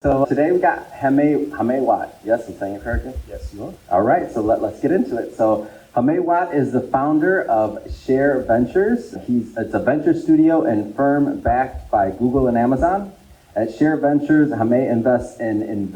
So today we got Hamay Watt. Yes, I'm saying it correctly? Yes, you are. All right, so let's get into it. So Hamay Watt is the founder of Share Ventures. It's a venture studio and firm backed by Google and Amazon. At Share Ventures, Hamay invests in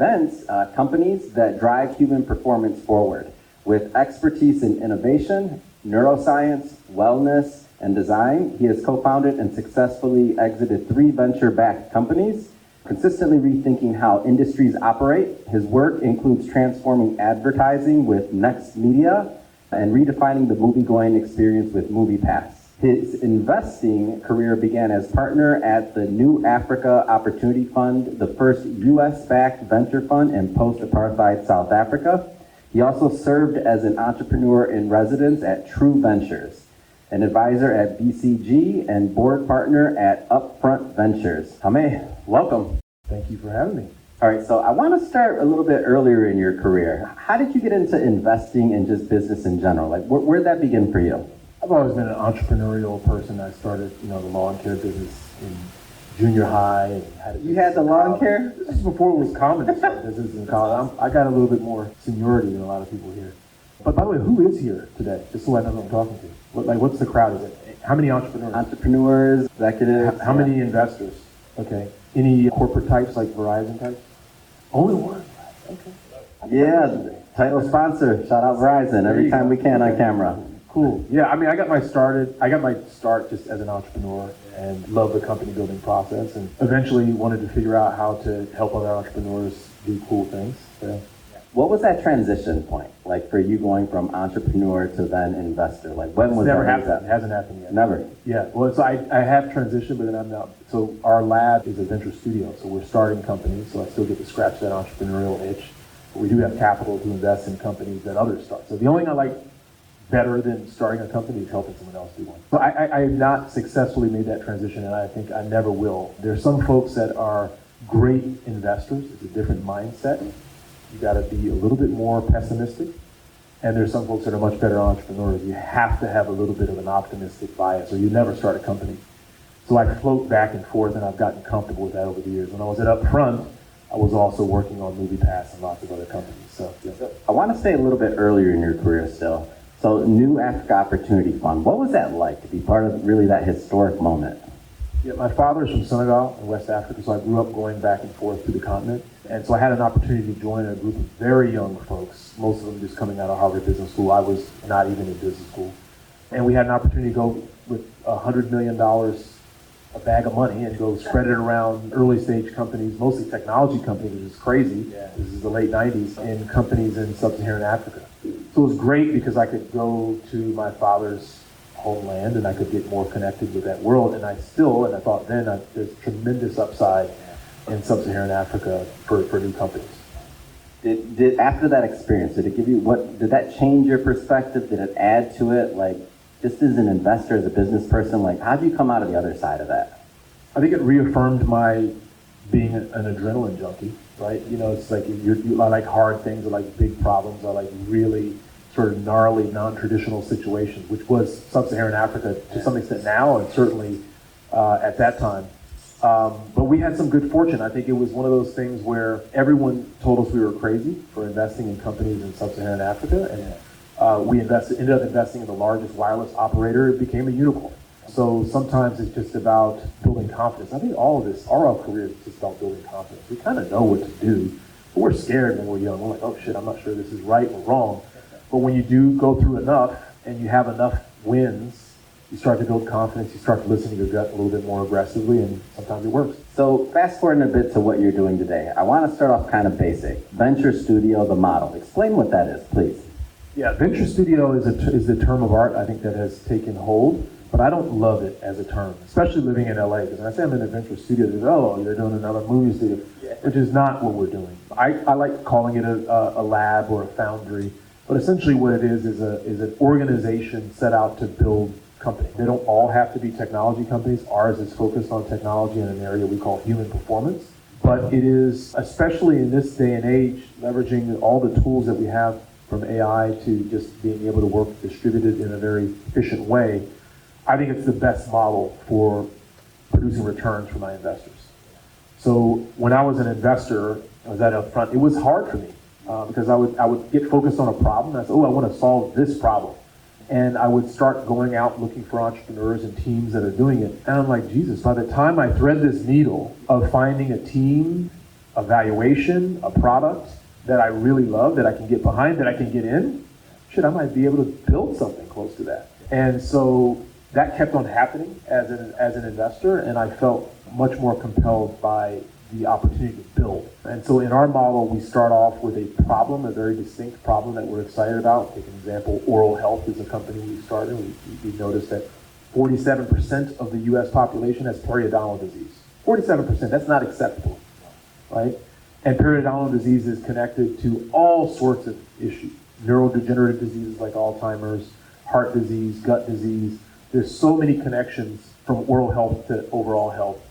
companies that drive human performance forward. With expertise in innovation, neuroscience, wellness, and design, he has co-founded and successfully exited 3 venture-backed companies, consistently rethinking how industries operate. His work includes transforming advertising with Next Media and redefining the movie-going experience with MoviePass. His investing career began as partner at the New Africa Opportunity Fund, the first US-backed venture fund in post-apartheid South Africa. He also served as an entrepreneur in residence at True Ventures, an advisor at BCG, and board partner at Upfront Ventures. Hamay, welcome. Thank you for having me. All right, so I want to start a little bit earlier in your career. How did you get into investing and just business in general? Like, where did that begin for you? I've always been an entrepreneurial person. I started, the lawn care business in junior high. And You had the lawn care? This is before it was common to start business in college. I got a little bit more seniority than a lot of people here. But by the way, who is here today? Just so I know who I'm talking to. What's the crowd? Is it how many entrepreneurs? Entrepreneurs, executives. How many investors? Okay. Any corporate types like Verizon types? Only one. Okay. Yeah, title sponsor. Shout out Verizon every time we can on camera. Cool. Yeah, I got my start just as an entrepreneur and love the company building process, and eventually wanted to figure out how to help other entrepreneurs do cool things. So. What was that transition point, like for you going from entrepreneur to then investor? Like when was Never that? happened. It hasn't happened yet. Never. Yeah. Well, so I have transitioned, but then I'm not. So our lab is a venture studio, so we're starting companies. So I still get to scratch that entrepreneurial itch, but we do have capital to invest in companies that others start. So the only thing I like better than starting a company is helping someone else do one. So I have not successfully made that transition, and I think I never will. There's some folks that are great investors. It's a different mindset. You got to be a little bit more pessimistic. And there's some folks that are much better entrepreneurs. You have to have a little bit of an optimistic bias, or you never start a company. So I float back and forth, and I've gotten comfortable with that over the years. When I was at Upfront, I was also working on MoviePass and lots of other companies. So yeah. I want to stay a little bit earlier in your career still. So New Africa Opportunity Fund, what was that like to be part of really that historic moment? Yeah, my father's from Senegal in West Africa, so I grew up going back and forth to the continent. And so I had an opportunity to join a group of very young folks, most of them just coming out of Harvard Business School. I was not even in business school. And we had an opportunity to go with $100 million, a bag of money, and go spread it around early stage companies, mostly technology companies, which is crazy. Yeah. This is the late 90s, and companies in sub-Saharan Africa. So it was great because I could go to my father's homeland and I could get more connected with that world. And I thought then, there's tremendous upside in sub-Saharan Africa for new companies. Did after that experience, did that change your perspective? Did it add to it? Like, just as an investor, as a business person, like, how'd you come out of the other side of that? I think it reaffirmed my being an adrenaline junkie, right? It's like I like hard things, I like big problems, I like really sort of gnarly, non-traditional situations, which was sub-Saharan Africa to some extent now, and certainly at that time. But we had some good fortune. I think it was one of those things where everyone told us we were crazy for investing in companies in sub-Saharan Africa, and we ended up investing in the largest wireless operator. It became a unicorn. So sometimes it's just about building confidence. I think all our career is just about building confidence. We kind of know what to do, but we're scared when we're young. We're like, oh shit, I'm not sure this is right or wrong. But when you do go through enough and you have enough wins, you start to build confidence, you start to listen to your gut a little bit more aggressively, and sometimes it works. So fast forwarding a bit to what you're doing today, I want to start off kind of basic. Venture Studio, the model. Explain what that is, please. Yeah, Venture Studio is the term of art, I think, that has taken hold, but I don't love it as a term, especially living in LA, because when I say I'm in a Venture Studio, they go, oh, you're doing another movie studio, which is not what we're doing. I like calling it a lab or a foundry, but essentially what it is an organization set out to build companies. They don't all have to be technology companies. Ours is focused on technology in an area we call human performance. But it is, especially in this day and age, leveraging all the tools that we have from AI to just being able to work distributed in a very efficient way, I think it's the best model for producing returns for my investors. So when I was an investor, I was at Upfront, it was hard for me because I would get focused on a problem. I said, oh, I want to solve this problem. And I would start going out looking for entrepreneurs and teams that are doing it. And I'm like, Jesus, by the time I thread this needle of finding a team, a valuation, a product that I really love, that I can get behind, that I can get in, shit, I might be able to build something close to that. And so that kept on happening as an investor, and I felt much more compelled by the opportunity to build. And so in our model, we start off with a problem, a very distinct problem that we're excited about. Take an example, Oral Health is a company we started. We noticed that 47% of the US population has periodontal disease. 47%, that's not acceptable, right? And periodontal disease is connected to all sorts of issues. Neurodegenerative diseases like Alzheimer's, heart disease, gut disease. There's so many connections from oral health to overall health.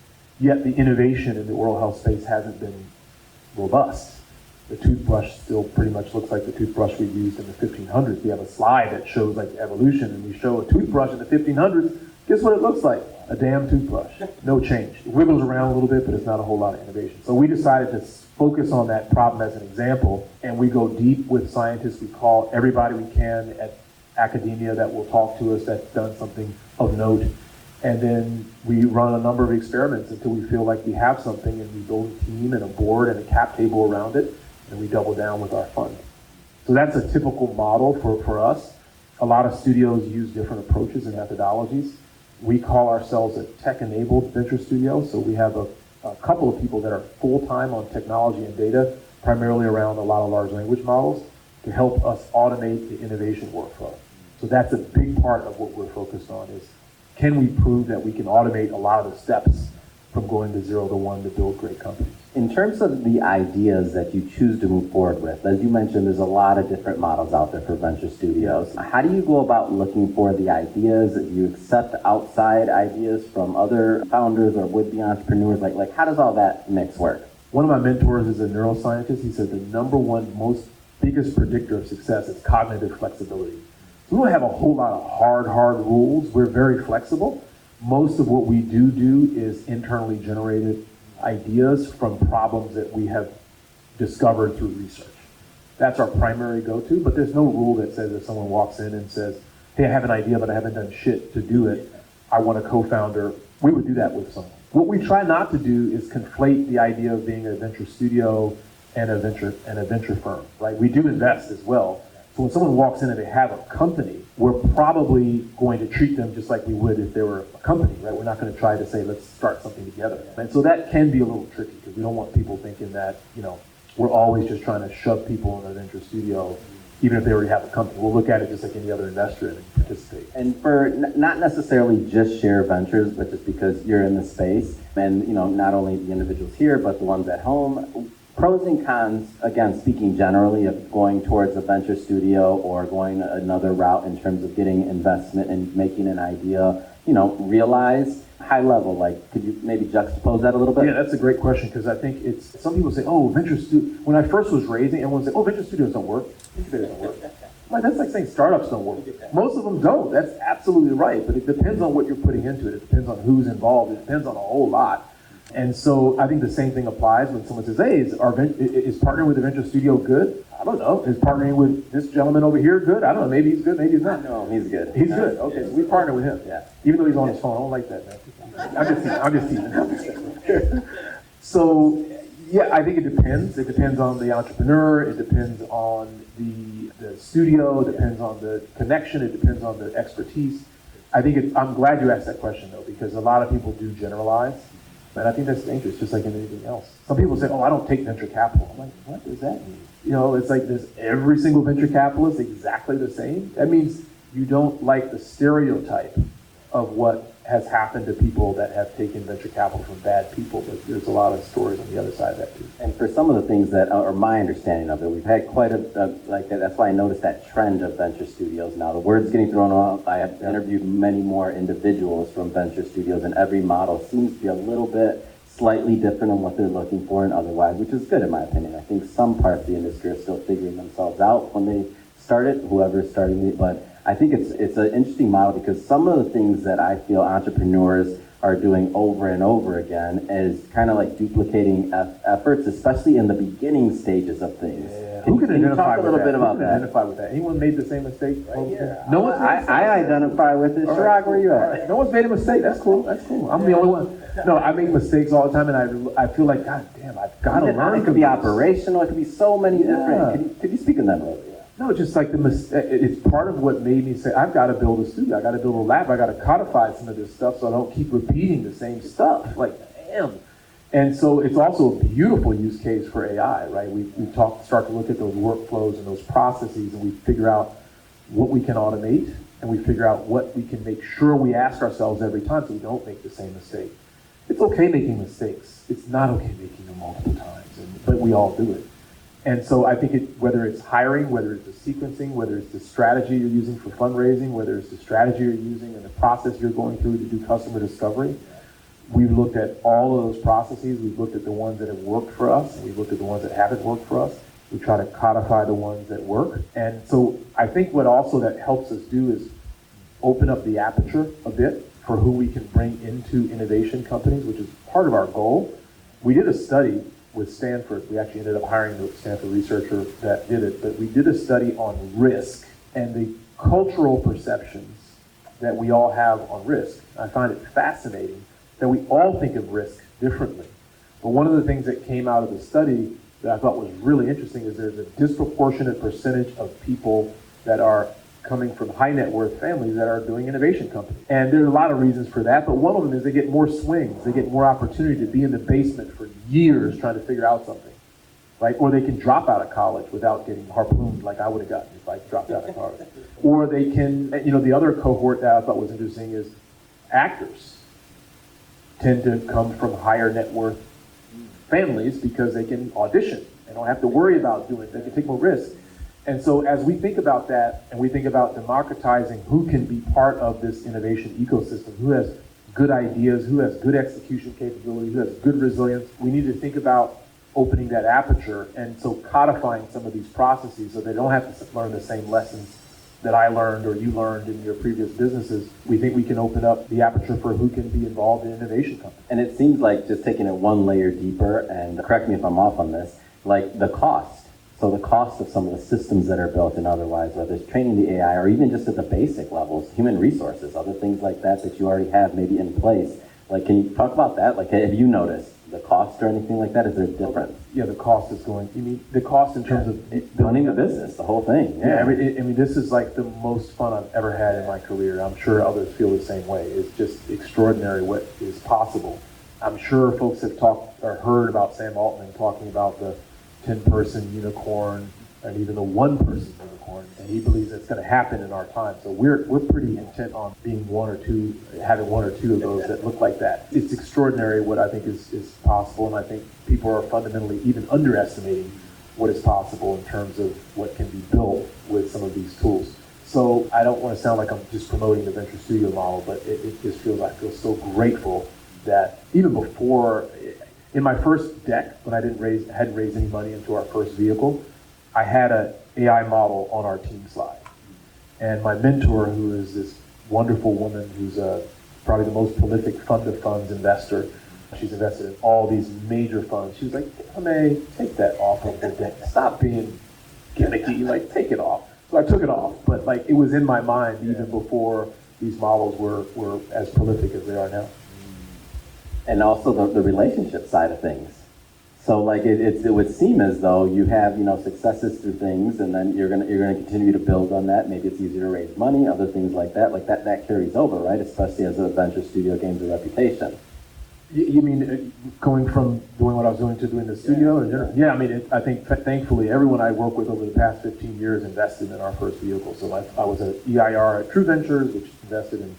Yet the innovation in the oral health space hasn't been robust. The toothbrush still pretty much looks like the toothbrush we used in the 1500s. We have a slide that shows like evolution, and we show a toothbrush in the 1500s. Guess what it looks like? A damn toothbrush. No change. It wiggles around a little bit, but it's not a whole lot of innovation. So we decided to focus on that problem as an example, and we go deep with scientists. We call everybody we can at academia that will talk to us that's done something of note. And then we run a number of experiments until we feel like we have something, and we build a team and a board and a cap table around it, and we double down with our fund. So that's a typical model for us. A lot of studios use different approaches and methodologies. We call ourselves a tech-enabled venture studio, so we have a couple of people that are full-time on technology and data, primarily around a lot of large language models, to help us automate the innovation workflow. So that's a big part of what we're focused on is, can we prove that we can automate a lot of the steps from going to 0 to 1 to build great companies? In terms of the ideas that you choose to move forward with, as you mentioned, there's a lot of different models out there for venture studios. How do you go about looking for the ideas? Do you accept outside ideas from other founders or would-be entrepreneurs? Like how does all that mix work? One of my mentors is a neuroscientist. He said the number one most biggest predictor of success is cognitive flexibility. So we don't have a whole lot of hard rules. We're very flexible. Most of what we do is internally generated ideas from problems that we have discovered through research. That's our primary go-to, but there's no rule that says if someone walks in and says, hey, I have an idea, but I haven't done shit to do it, I want a co-founder. We would do that with someone. What we try not to do is conflate the idea of being a venture studio and a venture firm, right? We do invest as well. So when someone walks in and they have a company, we're probably going to treat them just like we would if they were a company, right? We're not going to try to say, let's start something together. And so that can be a little tricky because we don't want people thinking that, we're always just trying to shove people in a venture studio, even if they already have a company. We'll look at it just like any other investor and participate. And for not necessarily just Share Ventures, but just because you're in the space, and not only the individuals here, but the ones at home, pros and cons, again, speaking generally of going towards a venture studio or going another route in terms of getting investment and making an idea, realized, high level, could you maybe juxtapose that a little bit? Yeah, that's a great question because I think some people say, oh, when I first was raising, everyone said, oh, venture studios don't work. Incubators don't work. That's like saying startups don't work. Most of them don't. That's absolutely right. But it depends on what you're putting into it. It depends on who's involved. It depends on a whole lot. And so I think the same thing applies when someone says, hey, is partnering with a venture studio good? I don't know. Is partnering with this gentleman over here good? I don't know. Maybe he's good, maybe he's not. No, he's good. He's good. Okay, so we partner with him. Yeah. Even though he's on his phone. I don't like that, man. I'm just teasing. So, yeah, I think it depends. It depends on the entrepreneur. It depends on the studio. It depends on the connection. It depends on the expertise. I'm glad you asked that question, though, because a lot of people do generalize. And I think that's dangerous, just like in anything else. Some people say, oh, I don't take venture capital. I'm like, what does that mean? It's like, is every single venture capitalist exactly the same? That means you don't like the stereotype of what has happened to people that have taken venture capital from bad people, but there's a lot of stories on the other side of that too. And for some of the things that are my understanding of it, we've had quite that's why I noticed that trend of venture studios now. The word's getting thrown around. I have interviewed many more individuals from venture studios, and every model seems to be a little bit slightly different on what they're looking for and otherwise, which is good in my opinion. I think some parts of the industry are still figuring themselves out when they start it, whoever's starting it, but I think it's an interesting model because some of the things that I feel entrepreneurs are doing over and over again is kind of like duplicating efforts, especially in the beginning stages of things. Yeah. Can you identify talk a with little that? bit about Who can that? identify with that? Anyone made the same mistake? Right here. No one's made I identify with it. All Chirag, right, where you all at? right. No one's made a mistake. That's cool. That's cool. I'm the only one. No, I make mistakes all the time, and I feel like, God damn, I've got to learn. It could be operational. It could be so many Yeah. different. Could you speak on that a little bit? No, just like it's part of what made me say, I've got to build a studio. I got to build a lab. I got to codify some of this stuff so I don't keep repeating the same stuff. Like, damn. And so it's also a beautiful use case for AI, right? We start to look at those workflows and those processes, and we figure out what we can automate, and we figure out what we can make sure we ask ourselves every time so we don't make the same mistake. It's okay making mistakes. It's not okay making them multiple times, but we all do it. And so I think whether it's hiring, whether it's the sequencing, whether it's the strategy you're using for fundraising, whether it's the strategy you're using and the process you're going through to do customer discovery, we've looked at all of those processes. We've looked at the ones that have worked for us, and we've looked at the ones that haven't worked for us. We try to codify the ones that work. And so I think what also that helps us do is open up the aperture a bit for who we can bring into innovation companies, which is part of our goal. We did a study with Stanford. We actually ended up hiring the Stanford researcher that did it, but we did a study on risk and the cultural perceptions that we all have on risk. I find it fascinating that we all think of risk differently. But one of the things that came out of the study that I thought was really interesting is there's a disproportionate percentage of people that are coming from high net worth families that are doing innovation companies. And there are a lot of reasons for that, but one of them is they get more swings, they get more opportunity to be in the basement for years trying to figure out something, right? Or they can drop out of college without getting harpooned like I would have gotten if I dropped out of college. Or they can, the other cohort that I thought was interesting is actors tend to come from higher net worth families because they can audition. They don't have to worry about doing it. They can take more risks. And so as we think about that, and we think about democratizing who can be part of this innovation ecosystem, who has good ideas, who has good execution capability, who has good resilience, we need to think about opening that aperture, and so codifying some of these processes so they don't have to learn the same lessons that I learned or you learned in your previous businesses. We think we can open up the aperture for who can be involved in innovation companies. And it seems like, just taking it one layer deeper, and correct me if I'm off on this, like the cost. So the cost of some of the systems that are built and otherwise, whether it's training the AI or even just at the basic levels, human resources, other things like that that you already have maybe in place. Like, can you talk about that? Like, have you noticed the cost or anything like that? Is there a difference? Yeah, the cost is going, you mean the cost in terms of running the business, the whole thing? Yeah, this is like the most fun I've ever had in my career. I'm sure others feel the same way. It's just extraordinary what is possible. I'm sure folks have talked or heard about Sam Altman talking about the 10-person unicorn and even the 1-person unicorn, and he believes it's going to happen in our time. So we're pretty intent on being having one or two of those that look like that. It's extraordinary what I think is possible, and I think people are fundamentally even underestimating what is possible in terms of what can be built with some of these tools. So I don't want to sound like I'm just promoting the venture studio model, but it just I feel so grateful that even before, in my first deck, when I hadn't raised any money into our first vehicle, I had an AI model on our team slide. And my mentor, who is this wonderful woman who's probably the most prolific fund of funds investor, she's invested in all these major funds. She was like, May, take that off of the deck. Stop being gimmicky, like take it off. So I took it off, but like it was in my mind even before these models were as prolific as they are now. And also the relationship side of things. So like it would seem as though you have successes through things, and then you're gonna continue to build on that. Maybe it's easier to raise money, other things like that. Like that carries over, right? Especially as a venture studio gains a reputation. You mean going from doing what I was doing to doing the studio? Yeah, I mean, I think thankfully everyone I work with over the past 15 years invested in our first vehicle. So I was an EIR at True Ventures, which invested in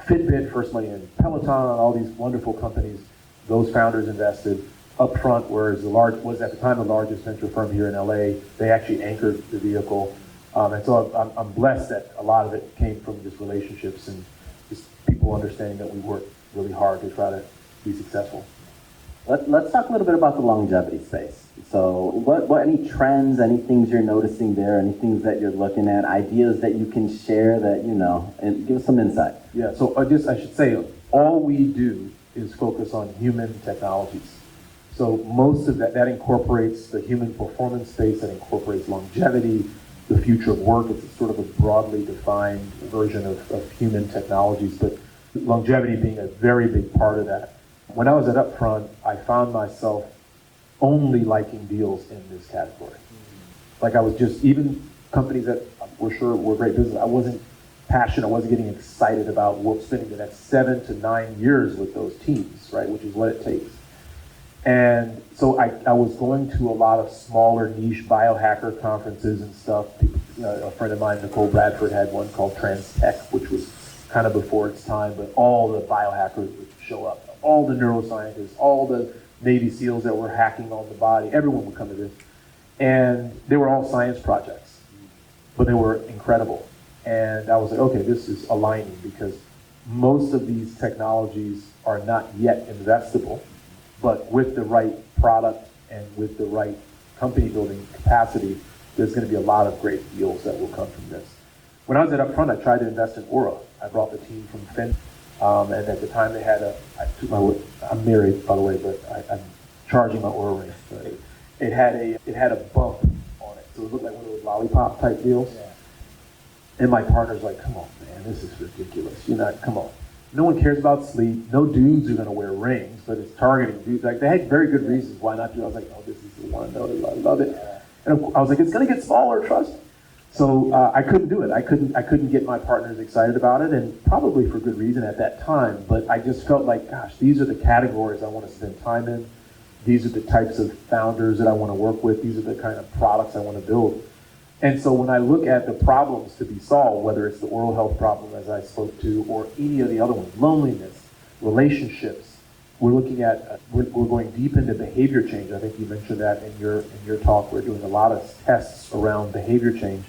Fitbit, first money in Peloton, all these wonderful companies. Those founders invested upfront, whereas was at the time the largest venture firm here in LA. They actually anchored the vehicle. And so I'm blessed that a lot of it came from just relationships and just people understanding that we work really hard to try to be successful. Let's talk a little bit about the longevity space. So what any trends, any things you're noticing there, any things that you're looking at, ideas that you can share that, and give us some insight. Yeah, so I should say, all we do is focus on human technologies. So most of that incorporates the human performance space, that incorporates longevity, the future of work. It's sort of a broadly defined version of human technologies, but longevity being a very big part of that. When I was at Upfront, I found myself only liking deals in this category. Like I was just, even companies that were sure were great business, I wasn't passionate, I wasn't getting excited about spending the next 7 to 9 years with those teams, right, which is what it takes. And so I was going to a lot of smaller niche biohacker conferences and stuff. A friend of mine, Nicole Bradford, had one called TransTech, which was kind of before its time, but all the biohackers would show up. All the neuroscientists, all the Navy SEALs that were hacking on the body, everyone would come to this. And they were all science projects, but they were incredible. And I was like, okay, this is aligning, because most of these technologies are not yet investable, but with the right product and with the right company building capacity, there's going to be a lot of great deals that will come from this. When I was at Upfront, I tried to invest in Aura. I brought the team from Fin, and at the time they had I'm married, by the way, but I'm charging my Aura ring. Right? It had a bump on it, so it looked like one of those lollipop type deals. Yeah. And my partner's like, come on, man, this is ridiculous. Come on. No one cares about sleep. No dudes are going to wear rings, but it's targeting dudes. Like, they had very good reasons why not to. I was like, oh, this is the one. No, I love it. And I was like, it's going to get smaller, trust me. So I couldn't do it. I couldn't get my partners excited about it, and probably for good reason at that time. But I just felt like, gosh, these are the categories I want to spend time in. These are the types of founders that I want to work with. These are the kind of products I want to build. And so when I look at the problems to be solved, whether it's the oral health problem, as I spoke to, or any of the other ones, loneliness, relationships, we're looking at, we're going deep into behavior change. I think you mentioned that in your talk. We're doing a lot of tests around behavior change.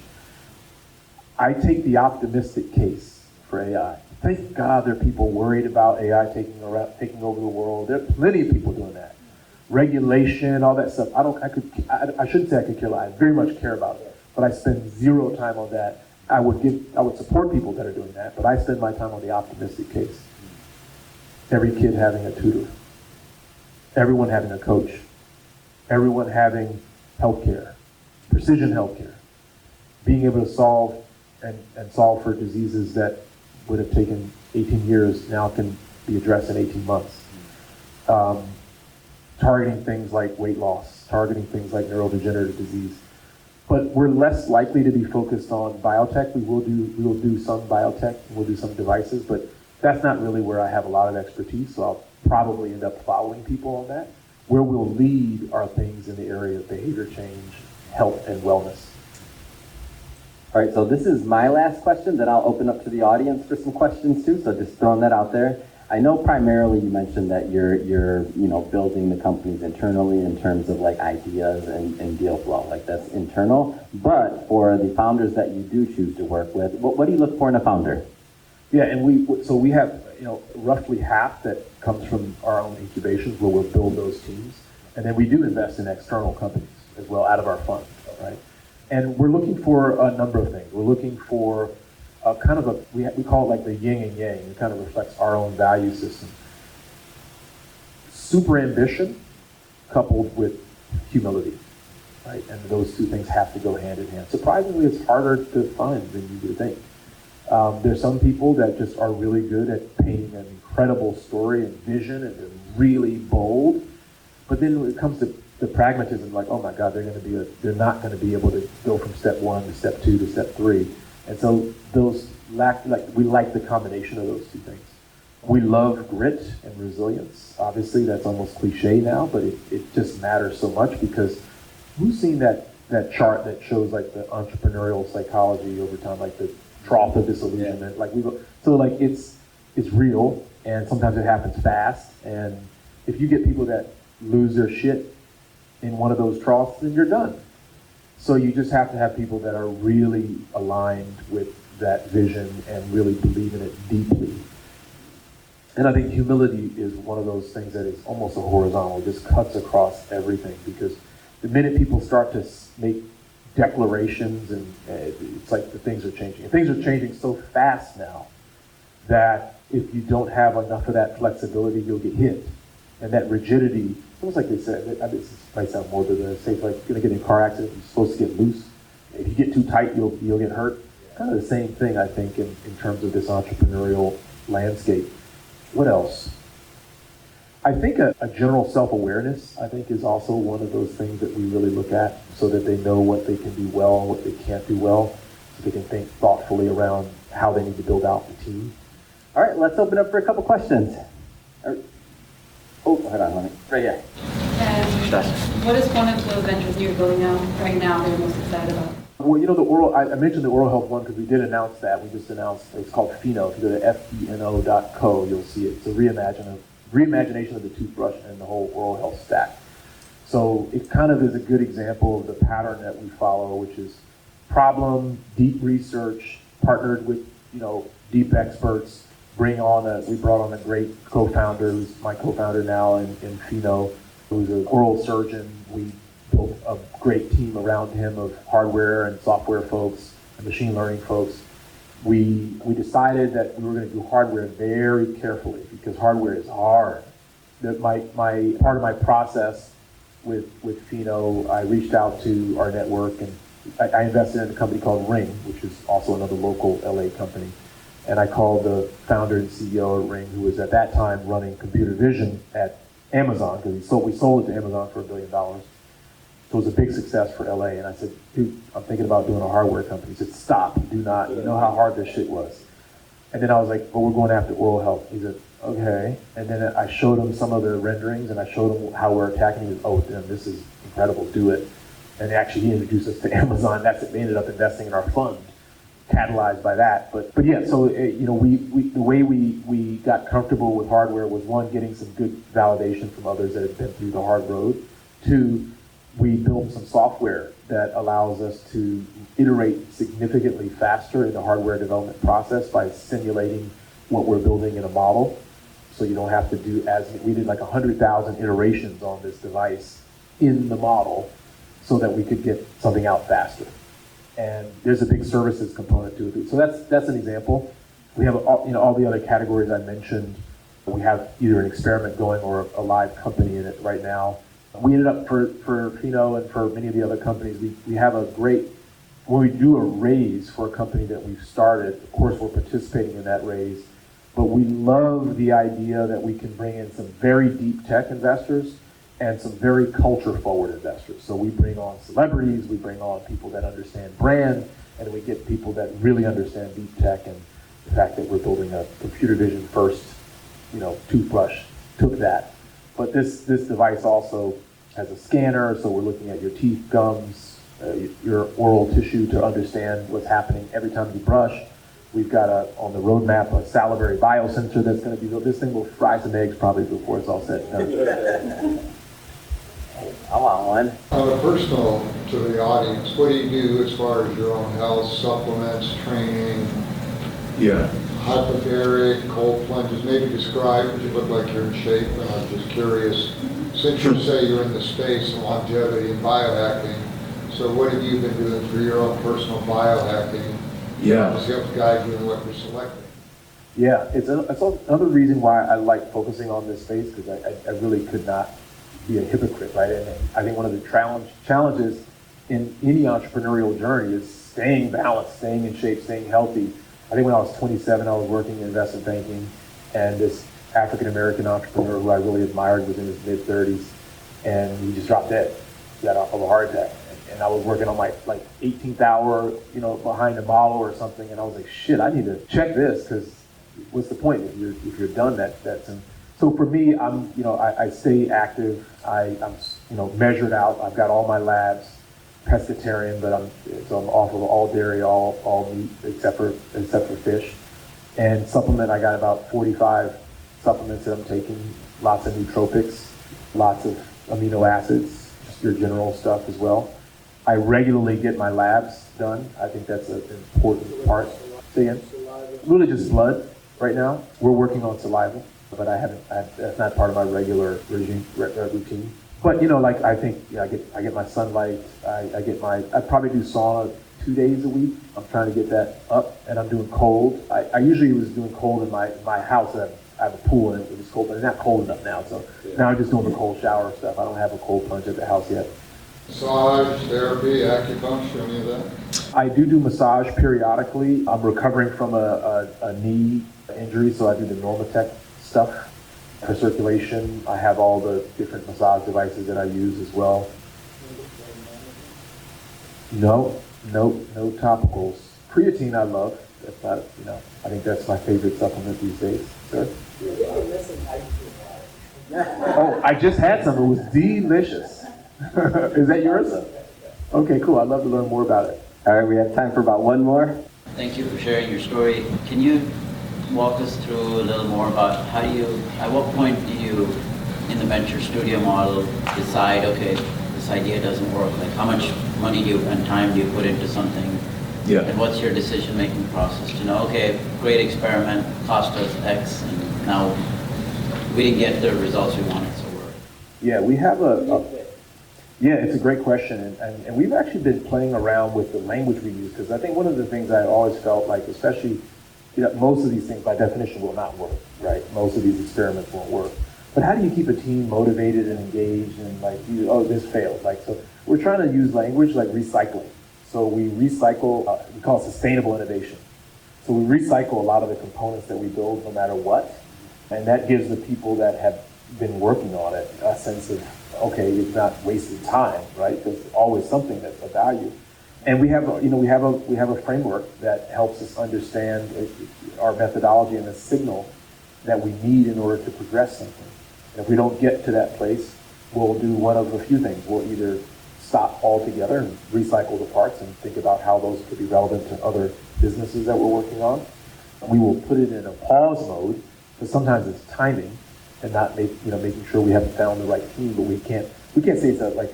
I take the optimistic case for AI. Thank God there are people worried about AI taking over the world. There are plenty of people doing that. Regulation, all that stuff. I shouldn't say I could care. I very much care about it, but I spend zero time on that. I would support people that are doing that, but I spend my time on the optimistic case. Every kid having a tutor, everyone having a coach, everyone having healthcare, precision healthcare, being able to solve for diseases that would have taken 18 years now can be addressed in 18 months. Targeting things like weight loss, targeting things like neurodegenerative disease. But we're less likely to be focused on biotech. We will do some biotech, we'll do some devices, but that's not really where I have a lot of expertise, so I'll probably end up following people on that. Where we'll lead are things in the area of behavior change, health, and wellness. All right, so this is my last question, then I'll open up to the audience for some questions too, so just throwing that out there. I know primarily you mentioned that you're building the companies internally in terms of like ideas and deal flow, like that's internal. But for the founders that you do choose to work with, what do you look for in a founder? Yeah, and we have roughly half that comes from our own incubations where we'll build those teams, and then we do invest in external companies as well out of our fund, right? And we're looking for a number of things. We're looking for we call it like the yin and yang. It kind of reflects our own value system. Super ambition coupled with humility, right? And those two things have to go hand in hand. Surprisingly, it's harder to find than you would think. There's some people that just are really good at painting an incredible story and vision, and they're really bold. But then when it comes to the pragmatism, like, oh my God, they're not going to be able to go from step 1 to step 2 to step 3. And so we like the combination of those two things. We love grit and resilience. Obviously, that's almost cliche now, but it just matters so much, because who's seen that chart that shows like the entrepreneurial psychology over time, like the trough of disillusionment? Yeah. It's real, and sometimes it happens fast. And if you get people that lose their shit in one of those troughs, then you're done. So you just have to have people that are really aligned with that vision and really believe in it deeply. And I think humility is one of those things that is almost a horizontal, just cuts across everything, because the minute people start to make declarations, and it's like the things are changing. And things are changing so fast now that if you don't have enough of that flexibility, you'll get hit. And that rigidity, almost like they said, this might sound morbid, but say like you're gonna get in a car accident, you're supposed to get loose. If you get too tight, you'll get hurt. Kind of the same thing, I think, in terms of this entrepreneurial landscape. What else? I think a general self-awareness, I think, is also one of those things that we really look at so that they know what they can do well and what they can't do well, so they can think thoughtfully around how they need to build out the team. All right, let's open up for a couple questions. Oh, hold on, honey. Right here. And what is one of the ventures you're building out right now that you're most excited about? Well, the oral, I mentioned the oral health one because we did announce that. We just announced, it's called Pheno. If you go to feno.co, you'll see it. It's a reimagination of the toothbrush and the whole oral health stack. So it kind of is a good example of the pattern that we follow, which is problem, deep research, partnered with, deep experts, we brought on a great co-founder, who's my co-founder now in Pheno, who's an oral surgeon. We built a great team around him of hardware and software folks and machine learning folks. We decided that we were going to do hardware very carefully because hardware is hard. That my part of my process with Pheno, I reached out to our network and I invested in a company called Ring, which is also another local LA company. And I called the founder and CEO of Ring, who was at that time running computer vision at Amazon, because we sold it to Amazon for $1 billion. So it was a big success for LA. And I said, dude, I'm thinking about doing a hardware company. He said, stop, do not. You know how hard this shit was. And then I was like, but we're going after oral health. He said, okay. And then I showed him some of the renderings and I showed him how we're attacking. He said, oh, damn, this is incredible, do it. And actually he introduced us to Amazon. That's it. They ended up investing in our fund, catalyzed by that. But yeah, so the way we got comfortable with hardware was, one, getting some good validation from others that had been through the hard road. Two, we built some software that allows us to iterate significantly faster in the hardware development process by simulating what we're building in a model. So you don't have to do we did like 100,000 iterations on this device in the model so that we could get something out faster. And there's a big services component to it. So that's an example. We have all the other categories I mentioned. We have either an experiment going or a live company in it right now. We ended up for Pheno and for many of the other companies, we have a great, when we do a raise for a company that we've started, of course we're participating in that raise, but we love the idea that we can bring in some very deep tech investors and some very culture-forward investors. So we bring on celebrities, we bring on people that understand brand, and we get people that really understand deep tech, and the fact that we're building a computer vision first, toothbrush took that. But this device also has a scanner, so we're looking at your teeth, gums, your oral tissue to understand what's happening every time you brush. We've got on the roadmap a salivary biosensor that's going to be built. This thing will fry some eggs probably before it's all said and done. I want one. Personal to the audience, what do you do as far as your own health, supplements, training? Yeah. Hypothermic, cold plunges, maybe describe, because you look like you're in shape, and I'm just curious, since you say you're in the space of longevity and biohacking, so what have you been doing for your own personal biohacking? Yeah. Just help guide you in what you're selecting. Yeah, it's another reason why I like focusing on this space, because I really could not be a hypocrite, right? And I think one of the challenges in any entrepreneurial journey is staying balanced, staying in shape, staying healthy. I think when I was 27, I was working in investment banking, and this African-American entrepreneur who I really admired was in his mid-30s, and he just dropped dead. He got off of a heart attack. And I was working on my 18th hour, behind a model or something, and I was like, shit, I need to check this, because what's the point if you're done? That's so for me, I stay active. I'm measured out. I've got all my labs. Pescatarian, but I'm off of all dairy, all meat except for fish. And supplement, I got about 45 supplements that I'm taking. Lots of nootropics, lots of amino acids, just your general stuff as well. I regularly get my labs done. I think that's an important part. Say again? Really just blood right now. We're working on saliva, but that's not part of my regular routine. But I think I get my sunlight. I probably do sauna 2 days a week. I'm trying to get that up, and I'm doing cold. I usually was doing cold in my house. I have a pool in it, it was cold, but it's not cold enough now. So now I'm just doing the cold shower stuff. I don't have a cold plunge at the house yet. Massage, therapy, acupuncture, any of that? I do massage periodically. I'm recovering from a knee injury, so I do the Normatec stuff for circulation. I have all the different massage devices that I use as well. No topicals. Creatine I love. That's not, I think that's my favorite supplement these days. Sir? Oh, I just had some. It was delicious. Is that yours? Okay, cool. I'd love to learn more about it. All right, we have time for about one more. Thank you for sharing your story. Can you walk us through a little more about at what point do you, in the venture studio model, decide, okay, this idea doesn't work? Like how much money do you and time do you put into something? Yeah. And what's your decision-making process to know, okay, great experiment, cost us X, and now we didn't get the results we wanted, so we're... Yeah, we have yeah, it's a great question. And we've actually been playing around with the language we use, because I think one of the things I always felt like, especially, most of these things by definition will not work, right? Most of these experiments won't work. But how do you keep a team motivated and engaged and this failed? So we're trying to use language like recycling. So we recycle, we call it sustainable innovation. So we recycle a lot of the components that we build no matter what. And that gives the people that have been working on it a sense of, okay, it's not wasted time, right? There's always something that's of value. And we have, we have a framework that helps us understand our methodology and the signal that we need in order to progress something. And if we don't get to that place, we'll do one of a few things. We'll either stop altogether and recycle the parts and think about how those could be relevant to other businesses that we're working on. We will put it in a pause mode, because sometimes it's timing and not making sure we haven't found the right team, but we can't say it's like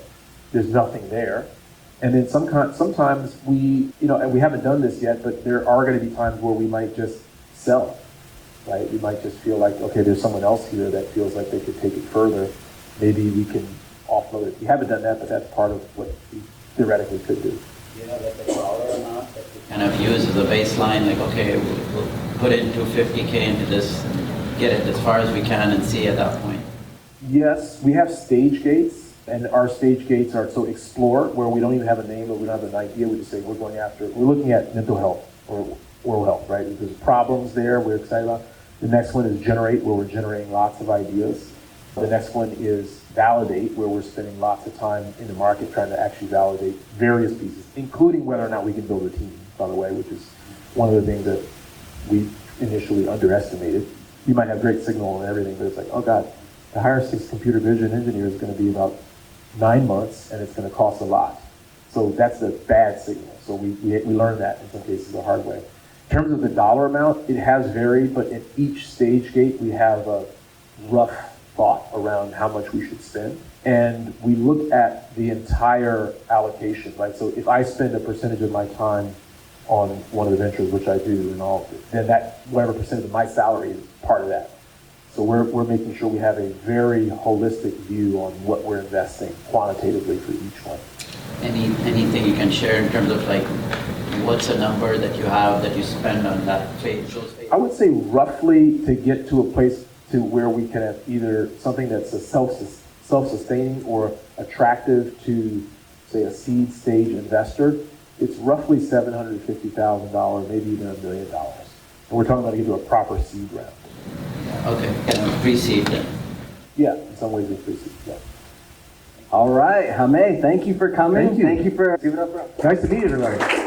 there's nothing there. And then sometimes we, and we haven't done this yet, but there are going to be times where we might just sell it, right? We might just feel like, okay, there's someone else here that feels like they could take it further. Maybe we can offload it. We haven't done that, but that's part of what we theoretically could do. You know, like the dollar amount that we kind of use as a baseline, like, okay, we'll put in $250K into this and get it as far as we can and see at that point. Yes, we have stage gates, and our stage gates are, so explore, where we don't even have a name or we don't have an idea, we just say we're looking at mental health or oral health, right? There's problems there we're excited about. The next one is generate, where we're generating lots of ideas. The next one is validate, where we're spending lots of time in the market trying to actually validate various pieces, including whether or not we can build a team, by the way, which is one of the things that we initially underestimated. You might have great signal and everything, but it's like, oh God, to hire 6 computer vision engineers is going to be about 9 months, and it's going to cost a lot. So that's a bad signal. So we learned that in some cases the hard way. In terms of the dollar amount, it has varied, but at each stage gate, we have a rough thought around how much we should spend. And we look at the entire allocation, right? So if I spend a percentage of my time on one of the ventures, which I do and all, then that whatever percentage of my salary is part of that. So we're making sure we have a very holistic view on what we're investing quantitatively for each one. Anything you can share in terms of like, what's a number that you have that you spend on that phase? I would say roughly to get to a place to where we can have either something that's a self-sustaining or attractive to, say, a seed stage investor, it's roughly $750,000, maybe even $1 million. And we're talking about to get to a proper seed round. Okay, kind of pre-seed then. Yeah, in some ways it's pre-seed, yeah. All right, Hameh, thank you for coming. Thank you. Thank you for giving up. Nice to meet everybody.